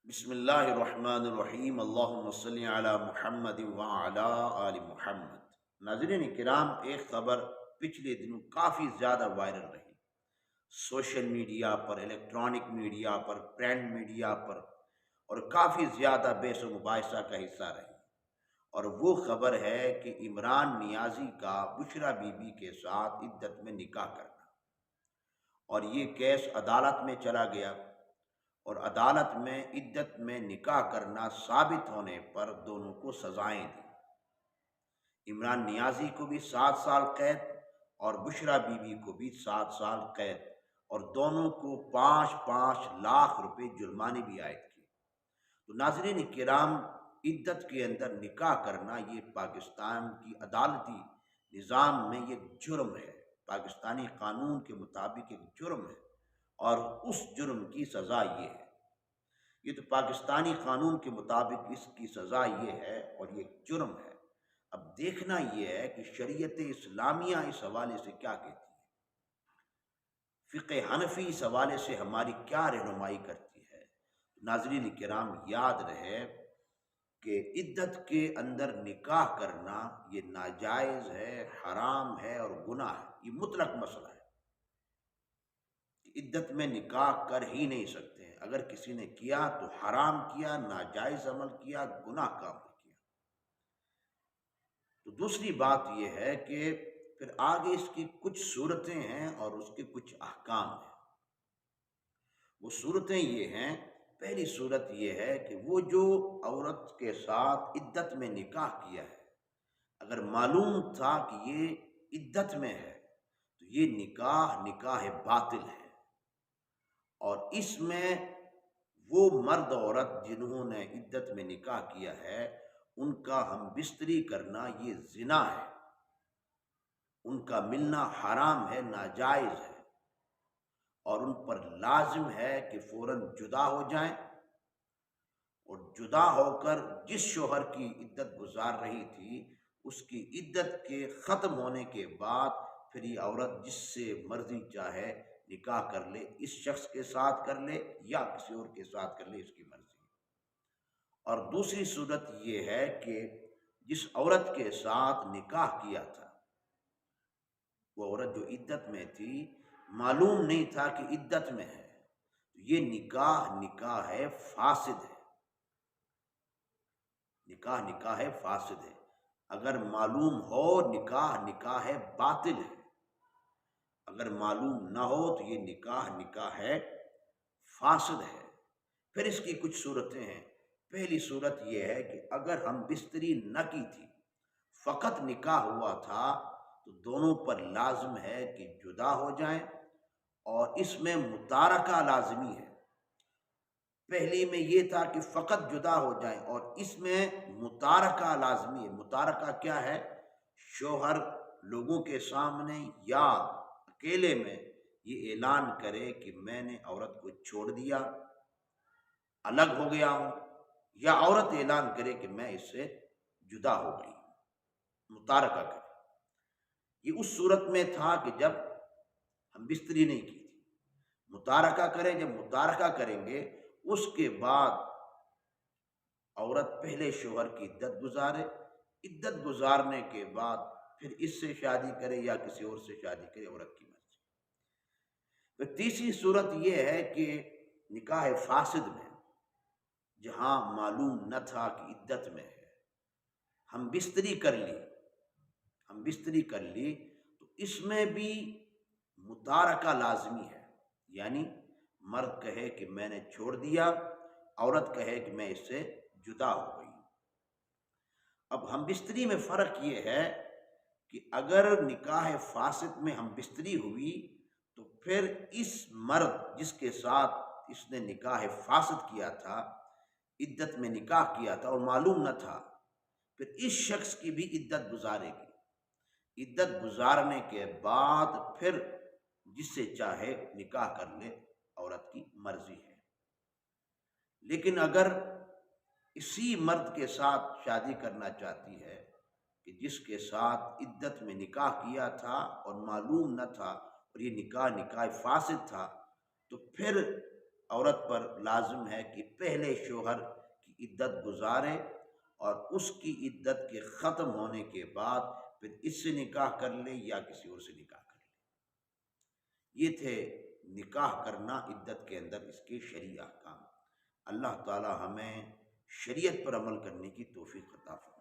بسم اللہ الرحمن الرحیم، اللہم صلی علی محمد وعلی آل محمد۔ ناظرین کرام، ایک خبر پچھلے دنوں کافی زیادہ وائرل رہی، سوشل میڈیا پر، الیکٹرانک میڈیا پر، پرنٹ میڈیا پر، اور کافی زیادہ بحث و مباحثہ کا حصہ رہی۔ اور وہ خبر ہے کہ عمران نیازی کا بشریٰ بی بی کے ساتھ عدت میں نکاح کرنا، اور یہ کیس عدالت میں چلا گیا، اور عدالت میں عدت میں نکاح کرنا ثابت ہونے پر دونوں کو سزائیں دیں۔ عمران نیازی کو بھی 7 سال قید اور بشریٰ بی بی کو بھی 7 سال قید، اور دونوں کو 5-5 لاکھ روپے جرمانے بھی عائد کیے۔ تو ناظرین کرام، عدت کے اندر نکاح کرنا یہ پاکستان کی عدالتی نظام میں یہ جرم ہے، پاکستانی قانون کے مطابق ایک جرم ہے، اور اس جرم کی سزا یہ ہے۔ یہ تو پاکستانی قانون کے مطابق اس کی سزا یہ ہے، اور یہ جرم ہے۔ اب دیکھنا یہ ہے کہ شریعت اسلامیہ اس حوالے سے کیا کہتی ہے، فقہ حنفی اس حوالے سے ہماری کیا رہنمائی کرتی ہے۔ ناظرین کرام، یاد رہے کہ عدت کے اندر نکاح کرنا یہ ناجائز ہے، حرام ہے اور گناہ ہے، یہ مطلق مسئلہ ہے کہ عدت میں نکاح کر ہی نہیں سکتے ہیں۔ اگر کسی نے کیا تو حرام کیا، ناجائز عمل کیا، گناہ کا عمل کیا۔ تو دوسری بات یہ ہے کہ پھر آگے اس کی کچھ صورتیں ہیں اور اس کے کچھ احکام ہیں۔ وہ صورتیں یہ ہیں، پہلی صورت یہ ہے کہ وہ جو عورت کے ساتھ عدت میں نکاح کیا ہے، اگر معلوم تھا کہ یہ عدت میں ہے تو یہ نکاح باطل ہے، اور اس میں وہ مرد عورت جنہوں نے عدت میں نکاح کیا ہے ان کا ہم بستری کرنا یہ زنا ہے، ان کا ملنا حرام ہے، ناجائز ہے، اور ان پر لازم ہے کہ فوراً جدا ہو جائیں، اور جدا ہو کر جس شوہر کی عدت گزار رہی تھی اس کی عدت کے ختم ہونے کے بعد پھر یہ عورت جس سے مرضی چاہے نکاح کر لے، اس شخص کے ساتھ کر لے یا کسی اور کے ساتھ کر لے، اس کی مرضی۔ اور دوسری صورت یہ ہے کہ جس عورت کے ساتھ نکاح کیا تھا، وہ عورت جو عدت میں تھی، معلوم نہیں تھا کہ عدت میں ہے، یہ نکاح ہے فاسد ہے، نکاح ہے فاسد ہے۔ اگر معلوم ہو نکاح ہے باطل ہے، اگر معلوم نہ ہو تو یہ نکاح ہے فاسد ہے۔ پھر اس کی کچھ صورتیں ہیں۔ پہلی صورت یہ ہے کہ اگر ہم بستری نہ کی تھی، فقط نکاح ہوا تھا، تو دونوں پر لازم ہے کہ جدا ہو جائیں، اور اس میں متارکہ لازمی ہے۔ پہلی میں یہ تھا کہ فقط جدا ہو جائیں، اور اس میں متارکہ لازمی ہے۔ متارکہ کیا ہے؟ شوہر لوگوں کے سامنے یا اکیلے میں یہ اعلان کرے کہ میں نے عورت کو چھوڑ دیا، الگ ہو گیا ہوں، یا عورت اعلان کرے کہ میں اس سے جدا ہو گئی، متارکہ کرے۔ یہ اس صورت میں تھا کہ جب ہم بستری نہیں کی تھی، متارکہ کریں۔ جب متارکہ کریں گے اس کے بعد عورت پہلے شوہر کی عدت گزارے، عدت گزارنے کے بعد پھر اس سے شادی کرے یا کسی اور سے شادی کرے، عورت کی مرضی۔ پھر تیسری صورت یہ ہے کہ نکاح فاسد میں جہاں معلوم نہ تھا کہ عدت میں ہے، ہم بستری کر لی، تو اس میں بھی متارکہ لازمی ہے، یعنی مرد کہے کہ میں نے چھوڑ دیا، عورت کہے کہ میں اس سے جدا ہو گئی۔ اب ہم بستری میں فرق یہ ہے کہ اگر نکاح فاسد میں ہم بستری ہوئی تو پھر اس مرد جس کے ساتھ اس نے نکاح فاسد کیا تھا، عدت میں نکاح کیا تھا اور معلوم نہ تھا، پھر اس شخص کی بھی عدت گزارے گی۔ عدت گزارنے کے بعد پھر جس سے چاہے نکاح کر لے، عورت کی مرضی ہے۔ لیکن اگر اسی مرد کے ساتھ شادی کرنا چاہتی ہے کہ جس کے ساتھ عدت میں نکاح کیا تھا اور معلوم نہ تھا، اور یہ نکاح فاسد تھا، تو پھر عورت پر لازم ہے کہ پہلے شوہر کی عدت گزارے اور اس کی عدت کے ختم ہونے کے بعد پھر اس سے نکاح کر لے یا کسی اور سے نکاح کر لے۔ یہ تھے نکاح کرنا عدت کے اندر اس کے شرعی احکام۔ اللہ تعالی ہمیں شریعت پر عمل کرنے کی توفیق عطا فرمائے۔